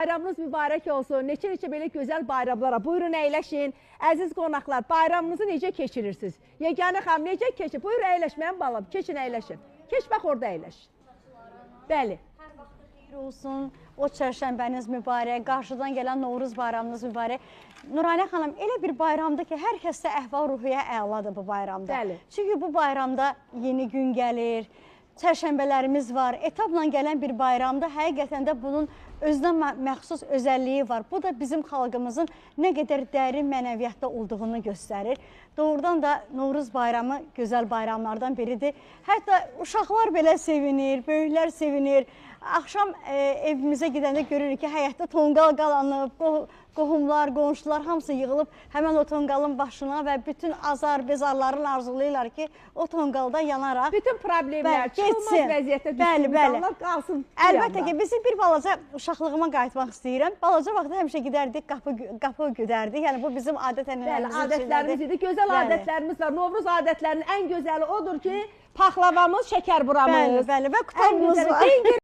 Bayramınız mübarək olsun. Neçə belə gözəl bayramlara. Buyurun əyləşin. Əziz qonaqlar, bayramınızı necə keçirirsiniz? Yeganə xanım necə keçir? Buyur əyləşməyin balam. Keçin əyləşin. Keç bax orada əyləş. Bəli. Hər vaxtda xeyir olsun. O çərşənbəniz mübarək, qarşıdan gələn Novruz bayramınız mübarək. Nurani xanım, elə bir bayramdır ki, hər kəsdə əhval-ruhiyyə əladır bu bayramda. Bəli. Çünki bu bayramda yeni gün gəlir, çərşənbələrimiz var. Etapla gələn bir bayramda həqiqətən də bunun özünə məxsus özəlliyi var. Bu da bizim xalqımızın nə qədər dərin mənəviyyatda olduğunu göstərir. Doğrudan da Novruz bayramı gözəl bayramlardan biridir. Hətta uşaqlar belə sevinir, böyüklər sevinir. Axşam evimizə gedəndə görürük ki, həyətdə tonqal qalanıb, qohumlar, qonşular hamısı yığılıb həmən o tonqalın başına və bütün azar-bezarların arzulayırlar ki, o tonqalda yanaraq bütün problemlər, çıxılmaz vəziyyətdə düşün, insanlar qalsın. Əlbəttə ki, bizim bir balaca uşaqlığıma qayıtmaq istəyirəm. Balaca vaxtda həmişə gedərdik, qapı güdərdik. Yəni bu bizim adət-ənənəmizin adətlərimiz idi. Gözəl adətlərimiz var. Novruz adətlərinin ən gözəli odur ki, paxlavamız, şəkər buramız. Bəli, və qutabımız var.